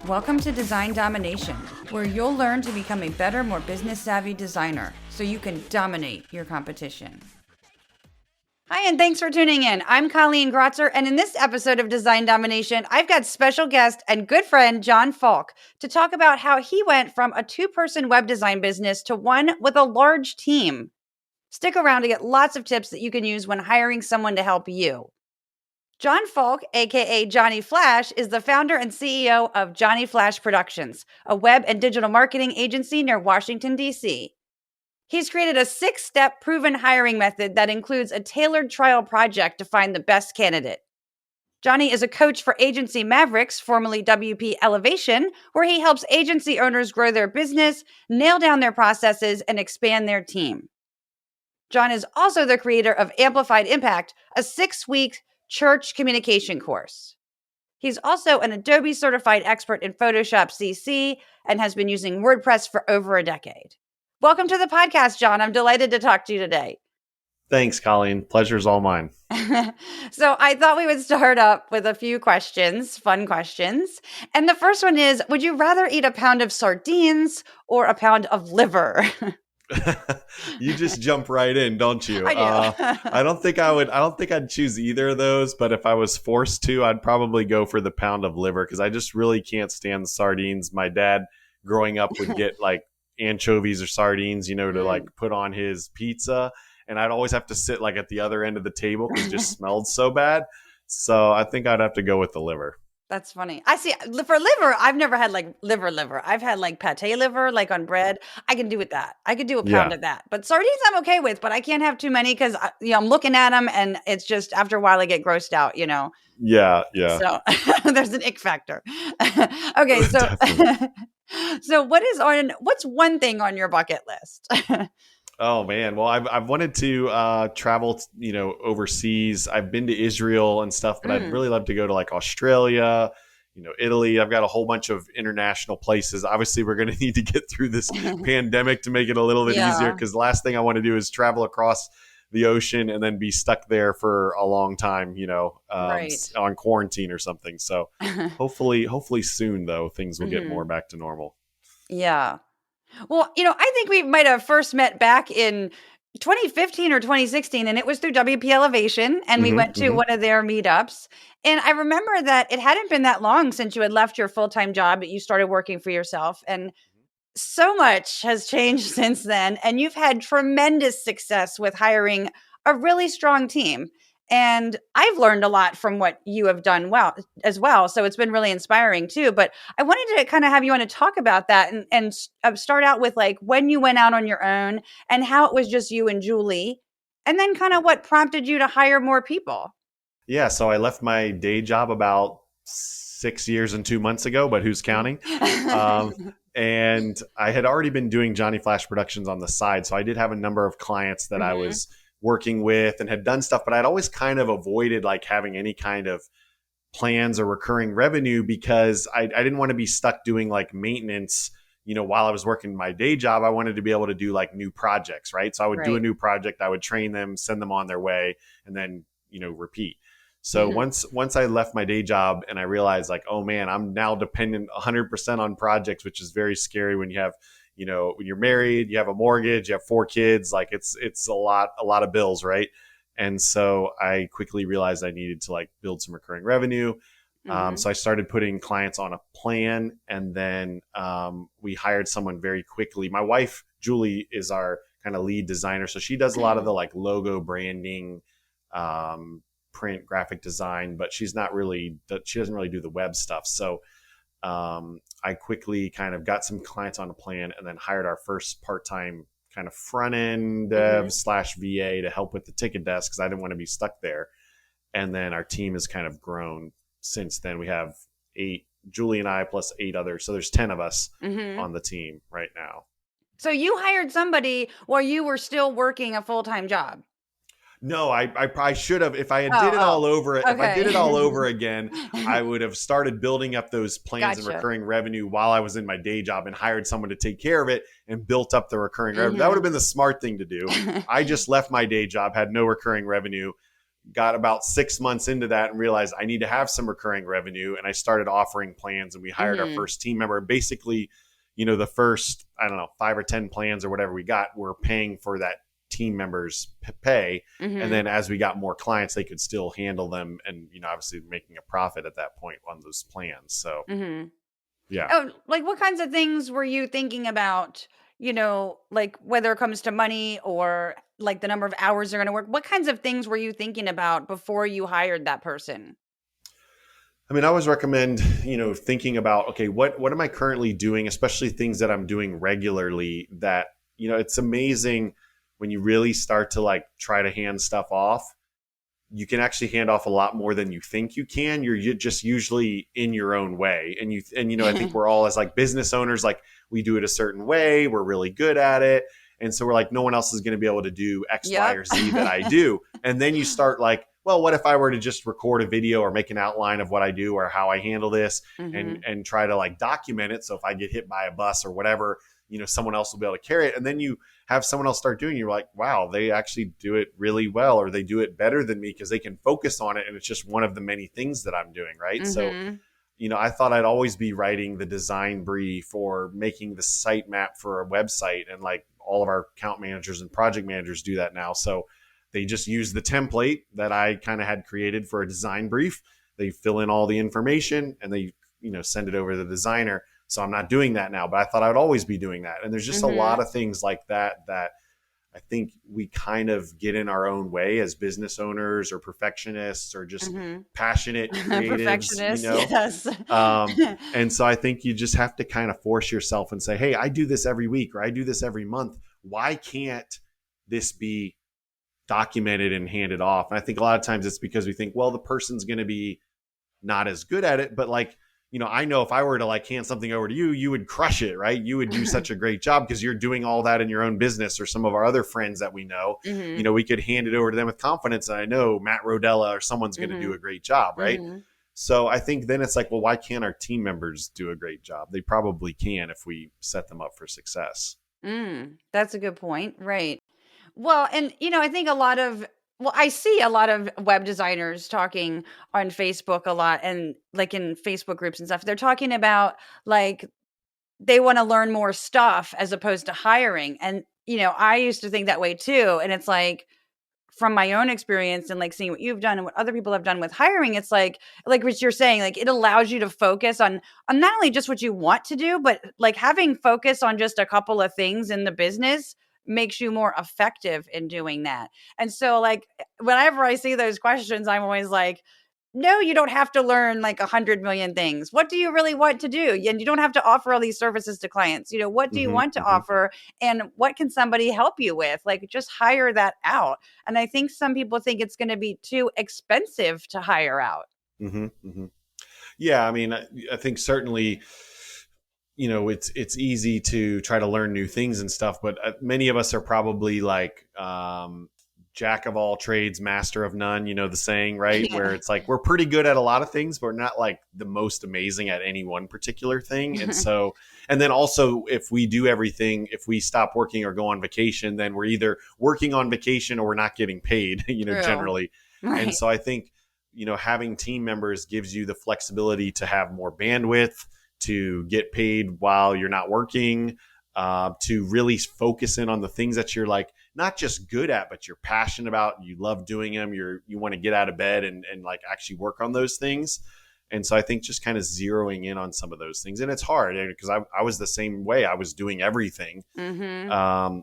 Welcome to Design Domination, where you'll learn to become a better, more business-savvy designer so you can dominate your competition. Hi, and thanks for tuning in. I'm Colleen Grotzer, and in this episode of Design Domination, I've got special guest and good friend John Falke to talk about how he went from a two-person web design business to one with a large team. Stick around to get lots of tips that you can use when hiring someone to help you. John Falke, aka Johnny Flash, is the founder and CEO of Johnny Flash Productions, a web and digital marketing agency near Washington, D.C. He's created a 6-step proven hiring method that includes a tailored trial project to find the best candidate. Johnny is a coach for Agency Mavericks, formerly WP Elevation, where he helps agency owners grow their business, nail down their processes, and expand their team. John is also the creator of Amplified Impact, a 6-week church communication course. He's also an Adobe certified expert in Photoshop CC and has been using WordPress for over a decade. Welcome to the podcast, John. I'm delighted to talk to you today. Thanks, Colleen. Pleasure's all mine. So I thought we would start up with a few questions, fun questions. And the first one is, would you rather eat a pound of sardines or a pound of liver? You just jump right in, don't you? I do. I don't think I'd choose either of those, but if I was forced to, I'd probably go for the pound of liver because I just really can't stand the sardines. My dad growing up would get like anchovies or sardines, to like put on his pizza. And I'd always have to sit like at the other end of the table because it just smelled so bad. So I think I'd have to go with the liver. That's funny. I see. For liver, I've never had like liver. I've had like pate liver, like on bread. I can do with that. I could do a pound of that. But sardines, I'm okay with. But I can't have too many because I'm looking at them, and it's just after a while I get grossed out. Yeah. So there's an ick factor. Okay, so so what's one thing on your bucket list? Oh man, well I've wanted to travel, overseas. I've been to Israel and stuff, but I'd really love to go to like Australia, Italy. I've got a whole bunch of international places. Obviously, we're going to need to get through this pandemic to make it a little bit easier because the last thing I want to do is travel across the ocean and then be stuck there for a long time, on quarantine or something. So hopefully soon though, things will get more back to normal. Yeah. Well, I think we might have first met back in 2015 or 2016, and it was through WP Elevation, and we went to one of their meetups. And I remember that it hadn't been that long since you had left your full-time job, that you started working for yourself. And so much has changed since then, and you've had tremendous success with hiring a really strong team. And I've learned a lot from what you have done well as well. So it's been really inspiring too. But I wanted to kind of have you on to talk about that and start out with like when you went out on your own and how it was just you and Julie, and then kind of what prompted you to hire more people. Yeah. So I left my day job about 6 years and 2 months ago, but who's counting? And I had already been doing Johnny Flash Productions on the side. So I did have a number of clients that I was working with and had done stuff, but I'd always kind of avoided like having any kind of plans or recurring revenue because I didn't want to be stuck doing like maintenance, while I was working my day job. I wanted to be able to do like new projects, right? So I would do a new project, I would train them, send them on their way, and then, repeat. So once I left my day job and I realized like, oh man, I'm now dependent 100% on projects, which is very scary when you have when you're married, you have a mortgage, you have 4 kids, like it's a lot of bills, right? And so I quickly realized I needed to like build some recurring revenue. So I started putting clients on a plan, and then we hired someone very quickly. My wife, Julie, is our kind of lead designer. So she does a lot of the like logo branding, print, graphic design, but she doesn't really do the web stuff. So I quickly kind of got some clients on a plan and then hired our first part-time kind of front-end dev / VA to help with the ticket desk because I didn't want to be stuck there. And then our team has kind of grown since then. We have 8, Julie and I plus 8 others. So there's 10 of us on the team right now. So you hired somebody while you were still working a full-time job? No, I should have. If I had did it all over, if I did it all over again, I would have started building up those plans and recurring revenue while I was in my day job and hired someone to take care of it and built up the recurring revenue. That would have been the smart thing to do. I just left my day job, had no recurring revenue, got about 6 months into that and realized I need to have some recurring revenue. And I started offering plans, and we hired our Mm-hmm. first team member. Basically, the first, I don't know, 5 or 10 plans or whatever we got, we're paying for that team members pay. And Mm-hmm. then as we got more clients, they could still handle them, and obviously making a profit at that point on those plans. So Mm-hmm. yeah. Oh, like what kinds of things were you thinking about? Like whether it comes to money or like the number of hours they're going to work. What kinds of things were you thinking about before you hired that person? I mean, I always recommend, thinking about, okay, what am I currently doing, especially things that I'm doing regularly that, it's amazing when you really start to like try to hand stuff off. You can actually hand off a lot more than you think you can. You're just usually in your own way. I think we're all, as like business owners, like we do it a certain way. We're really good at it. And so we're like, no one else is going to be able to do X, Y, Yep. or Z that I do. And then you start like, well, what if I were to just record a video or make an outline of what I do or how I handle this, and Mm-hmm. try to like document it. So if I get hit by a bus or whatever, someone else will be able to carry it. And then you have someone else start doing it, you're like, wow, they actually do it really well, or they do it better than me because they can focus on it. And it's just one of the many things that I'm doing. Right. So, Mm-hmm. I thought I'd always be writing the design brief or making the site map for a website. And like all of our account managers and project managers do that now. So they just use the template that I kind of had created for a design brief. They fill in all the information and they, send it over to the designer. So I'm not doing that now, but I thought I would always be doing that. And there's just a lot Mm-hmm. of things like that I think we kind of get in our own way as business owners or perfectionists or just passionate Mm-hmm. creatives, Perfectionist, yes. Um, and so I think you just have to kind of force yourself and say, hey, I do this every week or I do this every month. Why can't this be documented and handed off? And I think a lot of times it's because we think, well, the person's going to be not as good at it, but like, I know if I were to like hand something over to you, you would crush it, right? You would do such a great job because you're doing all that in your own business. Or some of our other friends that we know, Mm-hmm. we could hand it over to them with confidence. And I know Matt Rodella or someone's going to do Mm-hmm. a great job, right? Mm-hmm. So I think then it's like, well, why can't our team members do a great job? They probably can if we set them up for success. That's a good point. Right. Well, and I think I see a lot of web designers talking on Facebook a lot and like in Facebook groups and stuff. They're talking about like they want to learn more stuff as opposed to hiring. And I used to think that way too. And it's like from my own experience and like seeing what you've done and what other people have done with hiring, it's like what you're saying, like it allows you to focus on not only just what you want to do, but like having focus on just a couple of things in the business makes you more effective in doing that. And so like whenever I see those questions, I'm always like, no, you don't have to learn like 100 million things. What do you really want to do? And you don't have to offer all these services to clients. What do you Mm-hmm, want to mm-hmm, offer? And what can somebody help you with? Like just hire that out. And I think some people think it's going to be too expensive to hire out. mm-hmm, mm-hmm. Yeah, I mean, I think certainly, it's easy to try to learn new things and stuff, but many of us are probably like jack of all trades, master of none. The saying, right? Where Yeah. it's like we're pretty good at a lot of things, but we're not like the most amazing at any one particular thing. And so, and then also, if we do everything, if we stop working or go on vacation, then we're either working on vacation or we're not getting paid. True. Generally. And Right. so, I think having team members gives you the flexibility to have more bandwidth, to get paid while you're not working, to really focus in on the things that you're like not just good at, but you're passionate about. You love doing them. You want to get out of bed and like actually work on those things. And so I think just kind of zeroing in on some of those things, and it's hard because I was the same way. I was doing everything, Mm-hmm.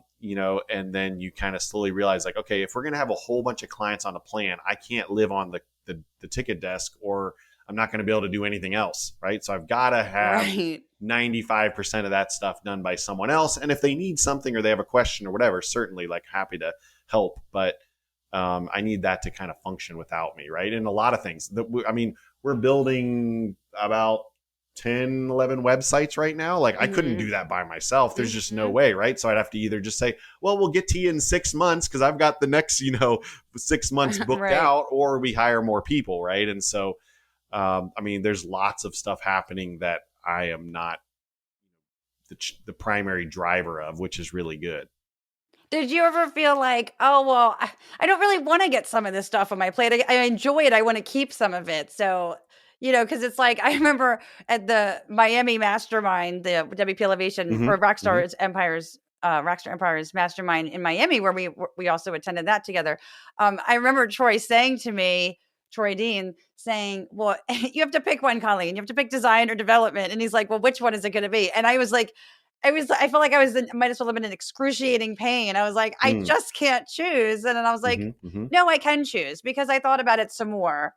and then you kind of slowly realize like, okay, if we're going to have a whole bunch of clients on a plan, I can't live on the ticket desk, or I'm not going to be able to do anything else. Right. So I've got to have Right. 95% of that stuff done by someone else. And if they need something or they have a question or whatever, certainly like happy to help. But I need that to kind of function without me. Right. And a lot of things I mean, we're building about 10, 11 websites right now. Like I couldn't Mm-hmm. do that by myself. There's just no Mm-hmm. way. Right. So I'd have to either just say, well, we'll get to you in 6 months because I've got the next, 6 months booked Right. out, or we hire more people. Right. And so, I mean, there's lots of stuff happening that I am not the primary driver of, which is really good. Did you ever feel like, oh, well, I don't really want to get some of this stuff on my plate. I enjoy it. I want to keep some of it. So, because it's like, I remember at the Miami Mastermind, the WP Elevation Hmm. for Hmm. Rockstar Empires Mastermind in Miami, where we also attended that together. I remember Troy Dean saying, well, you have to pick one, Colleen. You have to pick design or development. And he's like, well, which one is it going to be? And I was like, I felt like I was might as well have been in excruciating pain. I was like, I Mm. just can't choose. And then I was like, Hmm. Hmm. no, I can choose, because I thought about it some more.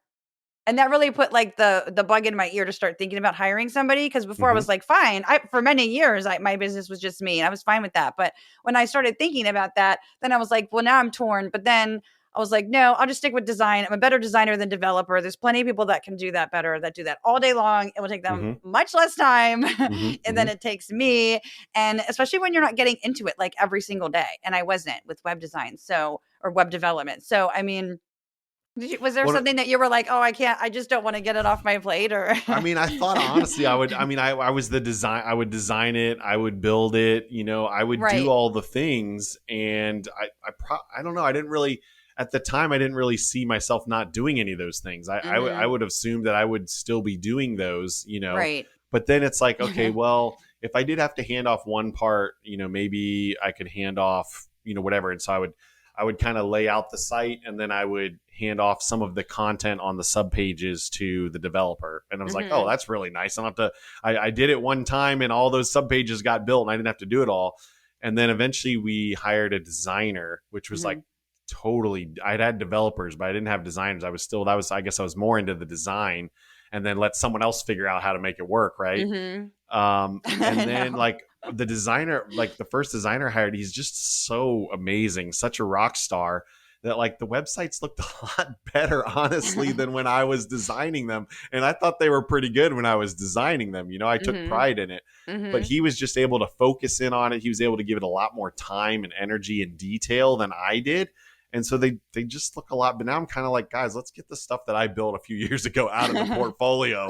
And that really put like the bug in my ear to start thinking about hiring somebody. Cause before I Hmm. was like, fine. For many years, my business was just me and I was fine with that. But when I started thinking about that, then I was like, well, now I'm torn. But then I was like, no, I'll just stick with design. I'm a better designer than developer. There's plenty of people that can do that better, that do that all day long. It will take them Hmm. much less time Hmm. and Hmm. then it takes me. And especially when you're not getting into it like every single day. And I wasn't with web design. So, or web development. So, I mean, was there Well, something that you were like, oh, I just don't want to get it off my plate, or? I mean, I thought honestly, I was the design. I would design it. I would build it. I would do Right. all the things. And I don't know. I didn't really, at the time, I didn't really see myself not doing any of those things. I Mhm. would assume that I would still be doing those. Right. But then it's like, okay, well, if I did have to hand off one part, maybe I could hand off, whatever. And so I would kind of lay out the site, and then I would hand off some of the content on the sub pages to the developer. And I was like, oh, Mhm. that's really nice. I don't have to, I did it one time and all those sub pages got built and I didn't have to do it all. And then eventually we hired a designer, which was like Mhm. totally, I'd had developers, but I didn't have designers. I guess I was more into the design, and then let someone else figure out how to make it work. Right. Mhm. And I then know. like the designer, like the first designer I hired, he's just so amazing, such a rock star, that like the websites looked a lot better, honestly, than when I was designing them. And I thought they were pretty good when I was designing them. I took Mhm. pride in it, but Mhm. he was just able to focus in on it. He was able to give it a lot more time and energy and detail than I did. And so they just look a lot. But now I'm kind of like, guys, let's get the stuff that I built a few years ago out of the portfolio.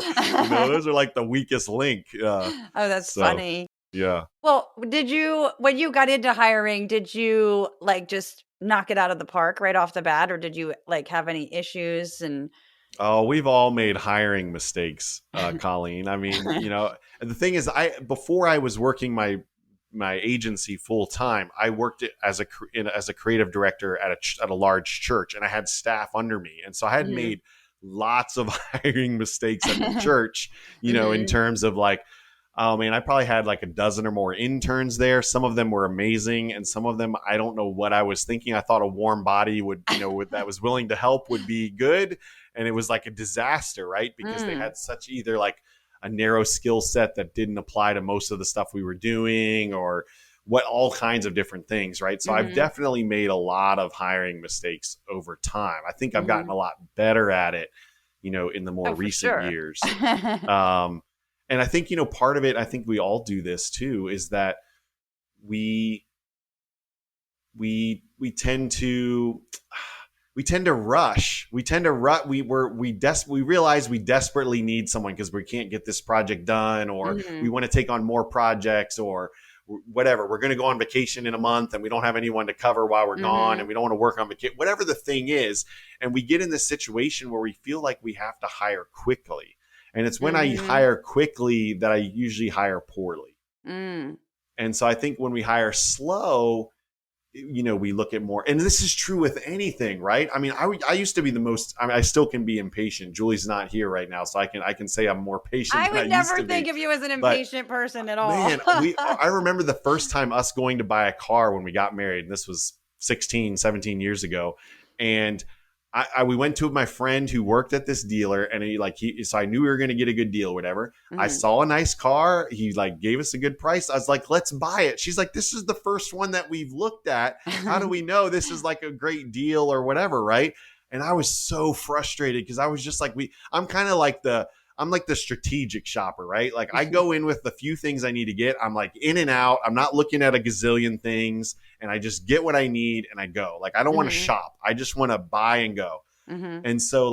Those are like the weakest link. Oh, that's So funny. yeah. Well, when you got into hiring, did you like just knock it out of the park right off the bat, or did you like have any issues and? Oh, we've all made hiring mistakes, Colleen. I mean, the thing is, before I was working my agency full time, I worked as a creative director at a large church, and I had staff under me, and so I had Mhm. made lots of hiring mistakes at the church. In Mhm. terms of like, oh man, I probably had like a dozen or more interns there. Some of them were amazing, and some of them I don't know what I was thinking. I thought a warm body that was willing to help would be good, and it was like a disaster, right? Because they Mm. had such either like a narrow skill set that didn't apply to most of the stuff we were doing, or what all kinds of different things, right? So I've Mhm. definitely made a lot of hiring mistakes over time. I think I've gotten Mhm. a lot better at it, in the more Oh, for recent sure. years. Um, and I think, part of it, I think we all do this too, is that we we tend to rush. We tend to rut. We realize we desperately need someone because we can't get this project done, or we Mhm. want to take on more projects, or whatever. We're going to go on vacation in a month and we don't have anyone to cover while we're gone, and Mhm. we don't want to work on vacation, whatever the thing is. And we get in this situation where we feel like we have to hire quickly. And it's when I Mhm. hire quickly that I usually hire poorly. Mm. And so I think when we hire slow, we look at more, and this is true with anything, right? I mean, I used to be the most, I mean, I still can be impatient. Julie's not here right now, so I can say I'm more patient I than I would used never to think be. of you as an But impatient person at all. man, I remember the first time us going to buy a car when we got married, and this was 16, 17 years ago. And we went to my friend who worked at this dealer, and so I knew we were going to get a good deal, whatever. I Mhm. saw a nice car. He like gave us a good price. I was like, let's buy it. She's like, this is the first one that we've looked at. How do we know this is like a great deal or whatever? Right. And I was so frustrated because I was just like, I'm like the strategic shopper, right? Like I go in with the few things I need to get. I'm like in and out. I'm not looking at a gazillion things, and I just get what I need and I go. Like I don't want to Mhm. shop. I just want to buy and go. Mhm. And so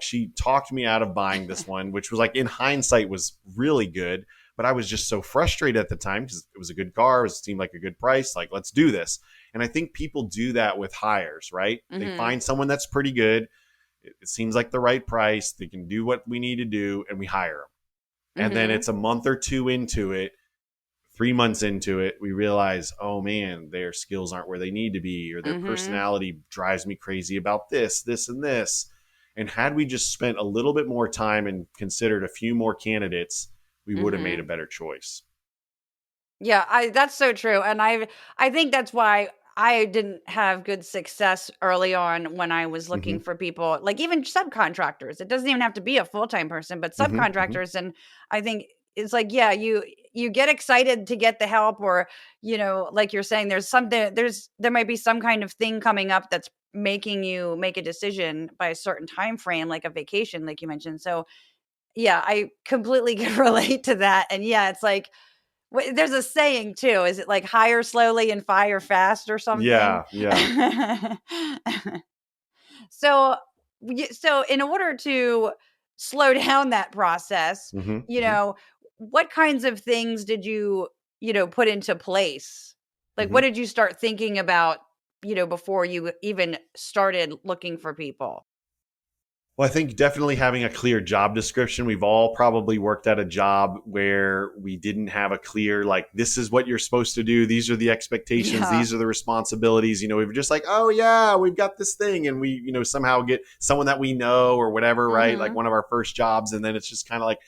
she talked me out of buying this one, which was like in hindsight was really good, but I was just so frustrated at the time because it was a good car, it seemed like a good price, like let's do this. And I think people do that with hires, right? They Mm-hmm. find someone that's pretty good. It seems like the right price. They can do what we need to do, and we hire them. And then Mm-hmm. it's a month or two into it, 3 months into it, we realize, oh man, their skills aren't where they need to be, or their Mm-hmm. personality drives me crazy about this, and this. And had we just spent a little bit more time and considered a few more candidates, we would have made Mm-hmm. a better choice. Yeah, that's so true. And I think that's why I didn't have good success early on when I was looking Hmm. for people, like even subcontractors. It doesn't even have to be a full-time person, but Hmm. Hmm. subcontractors. And I think it's like, yeah, you get excited to get the help, or like you're saying, there might be some kind of thing coming up that's making you make a decision by a certain time frame, like a vacation, like you mentioned. So yeah, I completely can relate to that. And yeah, it's like, there's a saying too. Is it like hire slowly and fire fast or something? Yeah, yeah. So, so in order to slow down that process, Hmm. you Hmm. know, what kinds of things did you put into place? Like, what Hmm. did you start thinking about, before you even started looking for people? Well, I think definitely having a clear job description. We've all probably worked at a job where we didn't have a clear, like, this is what you're supposed to do. These are the expectations. Yeah. These are the responsibilities. We were just like, oh, yeah, we've got this thing. And we, somehow get someone that we know or whatever, right? Like Mhm. one of our first jobs. And then it's just kind of like,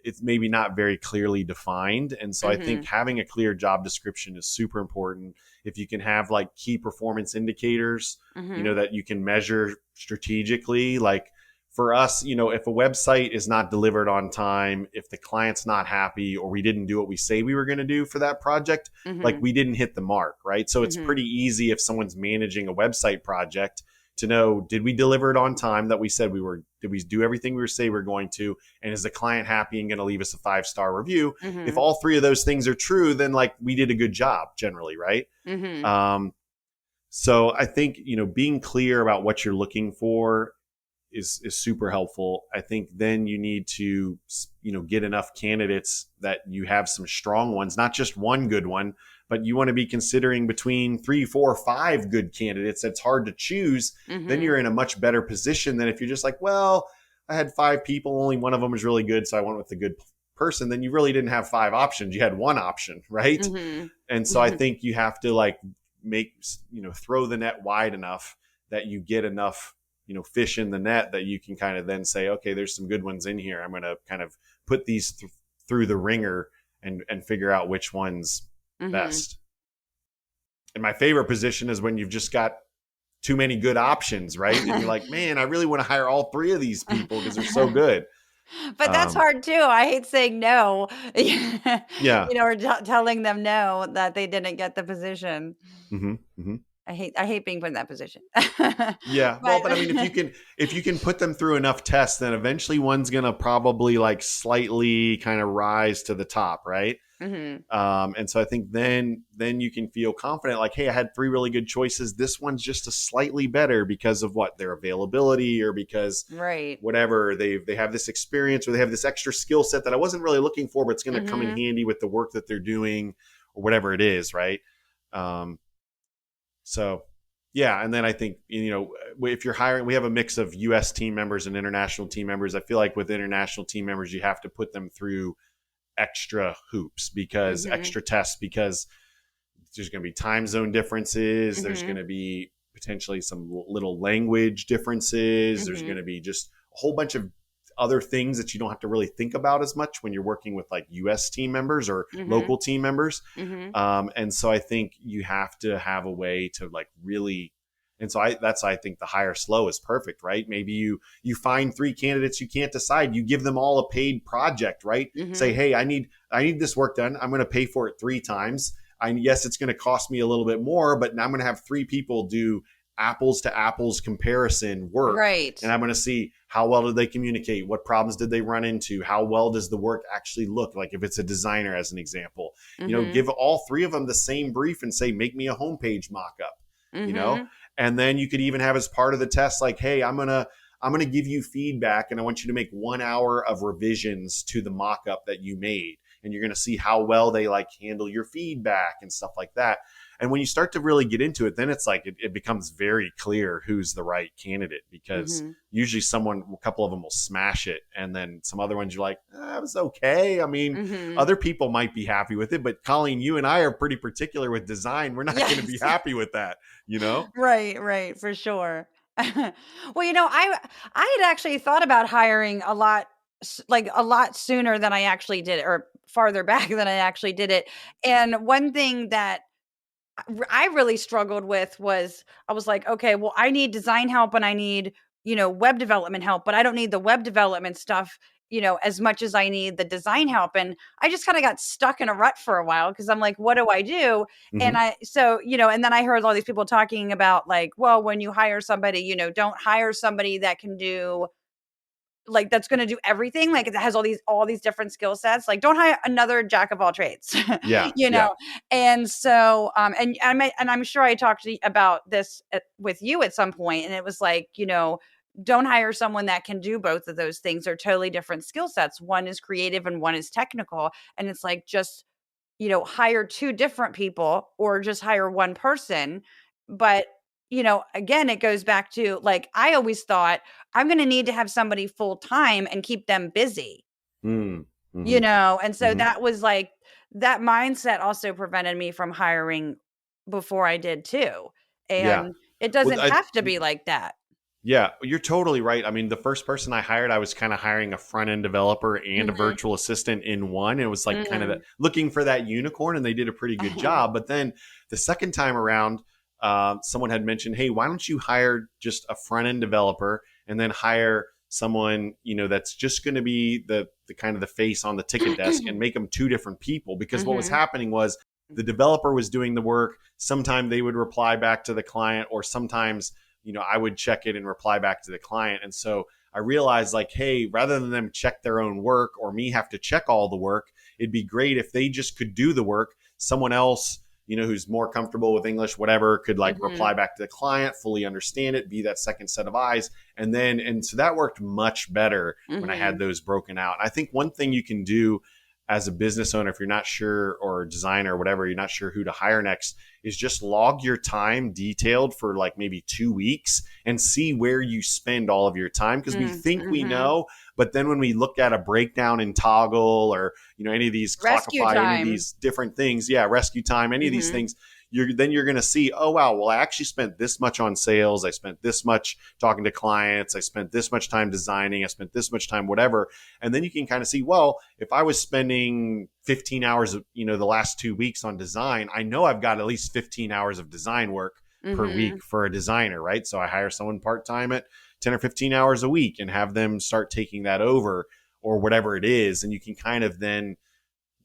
it's maybe not very clearly defined. And so I think Mhm. having a clear job description is super important. If you can have like key performance indicators, Mhm. that you can measure strategically, like, for us, if a website is not delivered on time, if the client's not happy, or we didn't do what we say we were going to do for that project, like, Mhm. we didn't hit the mark, right? So it's Mhm. pretty easy if someone's managing a website project to know, did we deliver it on time that we said we were? Did we do everything we were say we were going to? And is the client happy and going to leave us a 5-star review? If Mhm. all three of those things are true, then like we did a good job generally, right? Mhm. Um, so I think, being clear about what you're looking for is super helpful. I think then you need to, get enough candidates that you have some strong ones, not just one good one, but you want to be considering between 3, 4, 5 good candidates. That's hard to choose. Then Mhm. you're in a much better position than if you're just like, well, I had 5 people, only one of them was really good, so I went with the good person. Then you really didn't have 5 options. You had one option, right? Mhm. And so I think you have to like make, throw the net wide enough that you get enough, fish in the net that you can kind of then say, okay, there's some good ones in here. I'm going to kind of put these through the ringer and figure out which one's Mhm. best. And my favorite position is when you've just got too many good options, right? And you're like, man, I really want to hire all 3 of these people because they're so good. But that's Um, hard too. I hate saying no, yeah. or telling them no that they didn't get the position. Hmm. Hmm. I hate being put in that position. Yeah. Well, But but I mean, if you can put them through enough tests, then eventually one's gonna probably like slightly kind of rise to the top, right? Mhm. And so I think then you can feel confident, like, hey, I had 3 really good choices. This one's just a slightly better because of what, their availability, or because Right. whatever, they have this experience, or they have this extra skill set that I wasn't really looking for, but it's going to come in Mhm. handy with the work that they're doing, or whatever it is, right? Um, so yeah, and then I think, if you're hiring, we have a mix of U.S. team members and international team members. I feel like with international team members, you have to put them through extra hoops, because Mhm. extra tests, because there's going to be time zone differences. There's going Mhm. to be potentially some little language differences. There's going Mhm. to be just a whole bunch of other things that you don't have to really think about as much when you're working with like US team members or Mhm. local team members. Mhm. And so I think you have to have a way to like really, and so I think the hire slow is perfect, right? Maybe you find 3 candidates you can't decide. You give them all a paid project, right? Say, Mhm. hey, I need this work done. I'm going to pay for it 3 times. Yes, it's going to cost me a little bit more, but now I'm going to have 3 people do apples to apples comparison work. Right. And I'm going to see how well did they communicate? What problems did they run into? How well does the work actually look? Like if it's a designer, as an example, Mhm. give all 3 of them the same brief and say, make me a homepage mock-up, you know? Mhm. And then you could even have as part of the test, like, hey, I'm going to give you feedback, and I want you to make 1 hour of revisions to the mock-up that you made. And you're going to see how well they like handle your feedback and stuff like that. And when you start to really get into it, then it's like it becomes very clear who's the right candidate, because Mm-hmm. usually a couple of them will smash it. And then some other ones you're like, it was okay. I mean, Mm-hmm. other people might be happy with it, but Colleen, you and I are pretty particular with design. We're not going to be Yes. happy with that, you know? Right, right, for sure. Well, I had actually thought about hiring like a lot sooner than I actually did it, or farther back than I actually did it. And one thing that I really struggled with was I was like, okay, well, I need design help and I need, web development help, but I don't need the web development stuff, as much as I need the design help. And I just kind of got stuck in a rut for a while because I'm like, what do I do? And Hmm. and then I heard all these people talking about like, well, when you hire somebody, don't hire somebody that can do like that's going to do everything, like that has all these different skill sets. Like, don't hire another jack of all trades. Yeah. you Yeah. know and so and I'm sure I talked about this with you at some point, and it was like, don't hire someone that can do both of those things. They're totally different skill sets. One is creative and one is technical, and it's like, just hire two different people or just hire one person. But, again, it goes back to like, I always thought I'm going to need to have somebody full time and keep them busy, Mm. Hmm. and so Hmm. that was like, that mindset also prevented me from hiring before I did too. Yeah. And it Well, doesn't have to be like that. yeah, you're totally right. I mean, the first person I hired, I was kind of hiring a front end developer and a Hmm. virtual assistant in one. It was like kind of Hmm. looking for that unicorn, and they did a pretty good job. But then the second time around, someone had mentioned, "Hey, why don't you hire just a front end developer and then hire someone that's just going to be the kind of the face on the ticket desk, and make them two different people?" Because what was Hmm. happening was the developer was doing the work. Sometimes they would reply back to the client, or sometimes I would check it and reply back to the client. And so I realized, like, hey, rather than them check their own work or me have to check all the work, it'd be great if they just could do the work. Someone else, who's more comfortable with English, whatever, could like Hmm. reply back to the client, fully understand it, be that second set of eyes. And so that worked much better when I had Hmm. those broken out. I think one thing you can do as a business owner, if you're not sure, or a designer or whatever, you're not sure who to hire next, is just log your time detailed for like maybe 2 weeks and see where you spend all of your time. Because we think we Hmm. know, but then when we look at a breakdown in Toggle, or any of these Rescue Clockify, any of time. these different things, yeah, Rescue Time, any of these Hmm. things, you're going to see, oh wow, well I actually spent this much on sales, I spent this much talking to clients, I spent this much time designing, I spent this much time whatever. And then you can kind of see, well, if I was spending 15 hours of the last 2 weeks on design, I know I've got at least 15 hours of design work per Hmm. week for a designer, right? So I hire someone part-time at 10 or 15 hours a week and have them start taking that over, or whatever it is. And you can kind of then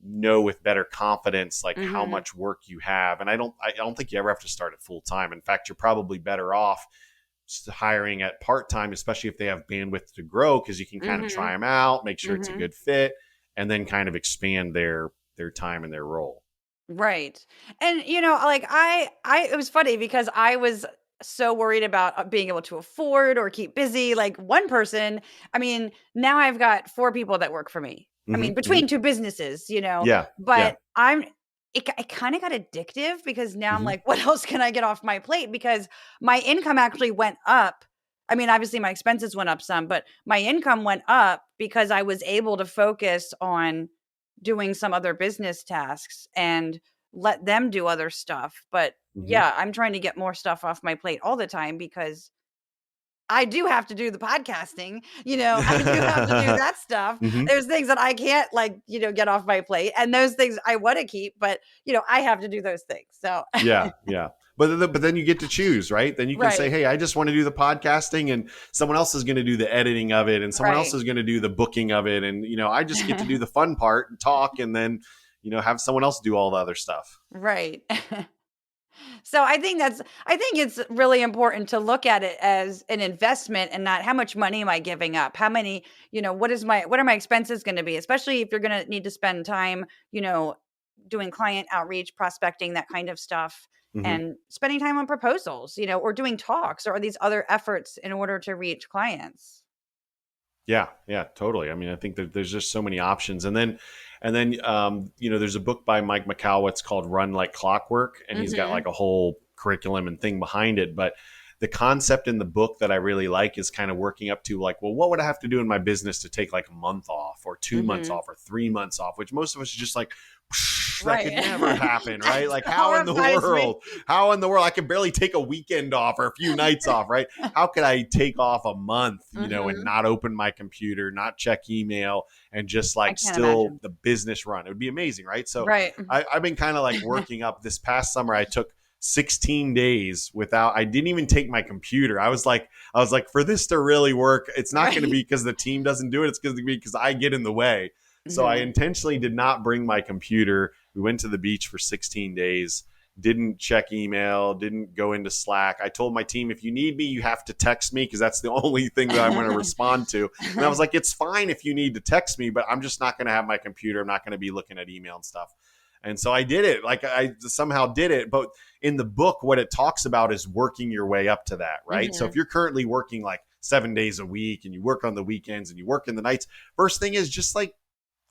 know with better confidence like how Hmm. much work you have. And I don't think you ever have to start at full time. In fact, you're probably better off hiring at part time, especially if they have bandwidth to grow, because you can kind of Hmm. try them out, make sure it's a Hmm. good fit, and then kind of expand their time and their role. Right. And like, it was funny because I was so worried about being able to afford or keep busy. Like, one person, I mean, now I've got four people that work for me. I Hmm. mean, Hmm. between two businesses, Yeah. Yeah. but it kind of got addictive because now I'm Hmm. like, what else can I get off my plate? Because my income actually went up. I mean, obviously my expenses went up some, but my income went up because I was able to focus on doing some other business tasks and let them do other stuff. But Hmm. yeah, I'm trying to get more stuff off my plate all the time because I do have to do the podcasting, I do have to do that stuff. Hmm. There's things that I can't, like, get off my plate, and those things I want to keep, but I have to do those things. So Yeah. Yeah. But then you get to choose, right? Then you can say, right, "Hey, I just want to do the podcasting, and someone else is going to do the editing of it, and someone else right. is going to do the booking of it, and I just get to do the fun part and talk, and then have someone else do all the other stuff." Right. So I think it's really important to look at it as an investment and not how much money am I giving up? How many, what are my expenses going to be? Especially if you're going to need to spend time, doing client outreach, prospecting, that kind of stuff, Hmm. and spending time on proposals, or doing talks or these other efforts in order to reach clients. Yeah, yeah, totally. I mean, I think that there's just so many options. And then, there's a book by Mike McCowitz called Run Like Clockwork, and he's got Mm-hmm. like a whole curriculum and thing behind it. But the concept in the book that I really like is kind of working up to like, well, what would I have to do in my business to take like a month off or 2 months Mm-hmm. off or 3 months off, which most of us are just like, that Right. could never happen, right? That Like horrifies me. how in the world I can barely take a weekend off or a few nights off, right? How could I take off a month, and Mm-hmm. not open my computer, not check email, and just I like can't still imagine. the business run? It would be amazing, right? So Right. I've been kind of like working up this past summer. I took 16 days without, I didn't even take my computer. I was like, for this to really work, it's not going to Right. be because the team doesn't do it. It's going to be because I get in the way. So I Mm-hmm. intentionally did not bring my computer. We went to the beach for 16 days, didn't check email, didn't go into Slack. I told my team, if you need me, you have to text me because that's the only thing that I'm going to respond to. And I was like, it's fine if you need to text me, but I'm just not going to have my computer. I'm not going to be looking at email and stuff. And so I did it. Like I somehow did it. But in the book, what it talks about is working your way up to that, right? So Mm-hmm. if you're currently working like 7 days a week and you work on the weekends and you work in the nights, first thing is just like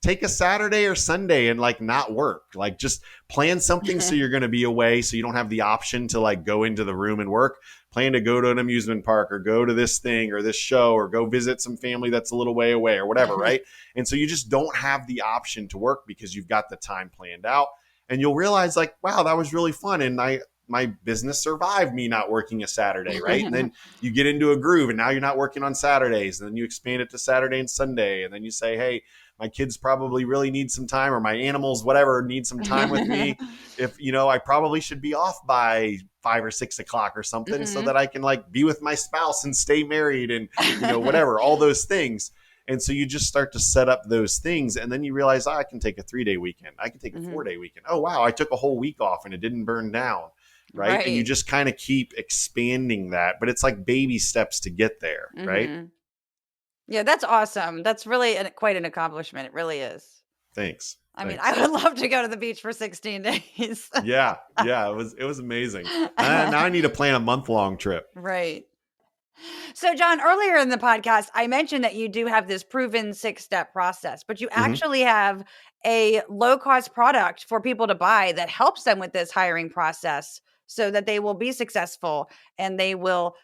take a Saturday or Sunday and like not work. Like just plan something so you're going to be away so you don't have the option to like go into the room and work. Plan to go to an amusement park or go to this thing or this show or go visit some family that's a little way away or whatever, right? And so you just don't have the option to work because you've got the time planned out. And you'll realize like, wow, that was really fun. And my business survived me not working a Saturday, right? And then you get into a groove and now you're not working on Saturdays. And then you expand it to Saturday and Sunday. And then you say, hey, my kids probably really need some time, or my animals, whatever, need some time with me. If, I probably should be off by 5 or 6 o'clock or something so Mm-hmm. that I can like be with my spouse and stay married and, whatever, all those things. And so you just start to set up those things. And then you realize, I can take a 3-day weekend. I can take a Mm-hmm. 4-day weekend. Oh, wow. I took a whole week off and it didn't burn down. Right. And you Right. just kind of keep expanding that, but it's like baby steps to get there. Right. Mm-hmm. Yeah, that's awesome. That's really quite an accomplishment. It really is. Thanks. I mean, Thanks. I would love to go to the beach for 16 days. Yeah. Yeah. It was amazing. Now I need to plan a month-long trip. Right. So, John, earlier in the podcast, I mentioned that you do have this proven 6-step process, but you Mhm. actually have a low cost product for people to buy that helps them with this hiring process so that they will be successful and they won't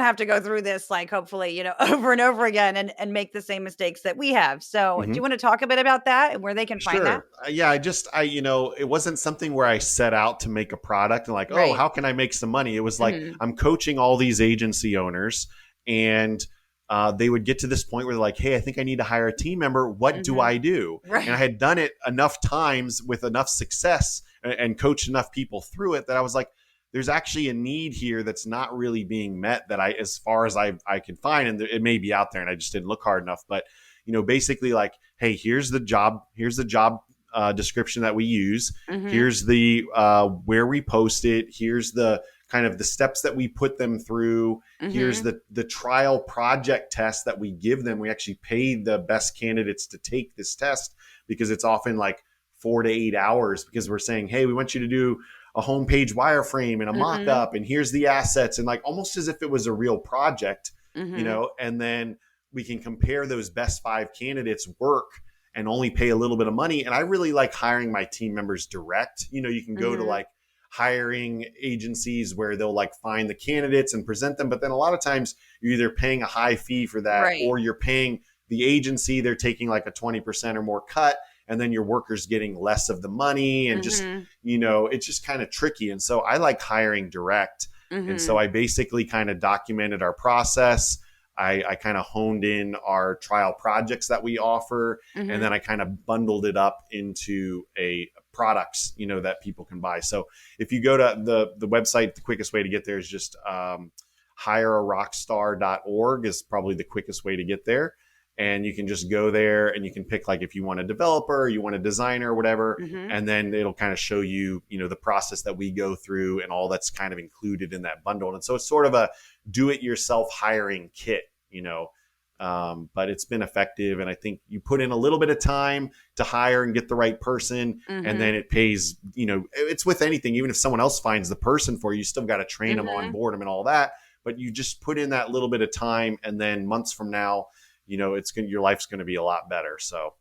have to go through this, like, hopefully, over and over again and make the same mistakes that we have. So, do you Mhm. want to talk a bit about that and where they can find that? Sure. Yeah. It wasn't something where I set out to make a product and like, oh, Right. how can I make some money? It was like, Mhm. I'm coaching all these agency owners and they would get to this point where they're like, hey, I think I need to hire a team member. What do Mhm. I do? And I Right. had done it enough times with enough success and coached enough people through it that I was like, there's actually a need here that's not really being met that as far as I can find. And it may be out there and I just didn't look hard enough. But, basically like, hey, here's the job description that we use. Mhm. Here's the where we post it. Here's the kind of the steps that we put them through. Here's Mhm. the trial project test that we give them. We actually pay the best candidates to take this test because it's often like 4 to 8 hours because we're saying, hey, we want you to do a homepage wireframe and a Mhm. mock-up and here's the assets and like almost as if it was a real project, Mhm. and then we can compare those best 5 candidates work and only pay a little bit of money. And I really like hiring my team members direct. You can go to Mhm. like hiring agencies where they'll like find the candidates and present them. But then a lot of times you're either paying a high fee for that Right. or you're paying the agency, they're taking like a 20% or more cut. And then your workers getting less of the money and just, Mhm. it's just kind of tricky. And so I like hiring direct. And so Mhm. I basically kind of documented our process. I kind of honed in our trial projects that we offer, and then Mhm. I kind of bundled it up into a products, that people can buy. So if you go to the website, the quickest way to get there is just hirearockstar.org is probably the quickest way to get there. And you can just go there and you can pick like if you want a developer, you want a designer, or whatever, Mhm. and then it'll kind of show you, the process that we go through and all that's kind of included in that bundle. And so it's sort of a do-it-yourself hiring kit, but it's been effective. And I think you put in a little bit of time to hire and get the right person, and then Mhm. it pays. It's with anything. Even if someone else finds the person for you, you still got to train them, Mhm. onboard them, and all that. but you just put in that little bit of time, and then months from now, your life's going to be a lot better. So.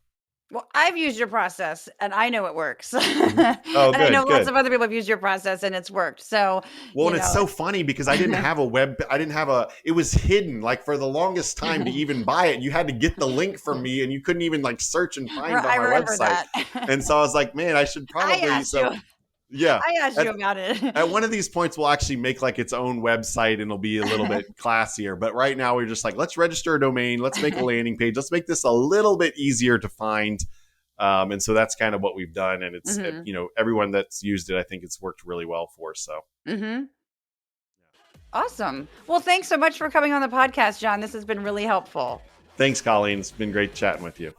Well, I've used your process and I know it works. Oh, And I know good, lots good. of other people have used your process and it's worked. So, Well, and it's so funny because I didn't have it was hidden. Like for the longest time to even buy it, you had to get the link from me and you couldn't even like search and find it on I my remember website. that. And so I was like, man, I should probably, yeah. I asked you about it. At one of these points, we'll actually make like its own website and it'll be a little bit classier. But right now we're just like, let's register a domain. Let's make a landing page. Let's make this a little bit easier to find. And so that's kind of what we've done. And it's, everyone that's used it, I think it's worked really well for. So. Awesome. Well, thanks so much for coming on the podcast, John. This has been really helpful. Thanks, Colleen. It's been great chatting with you.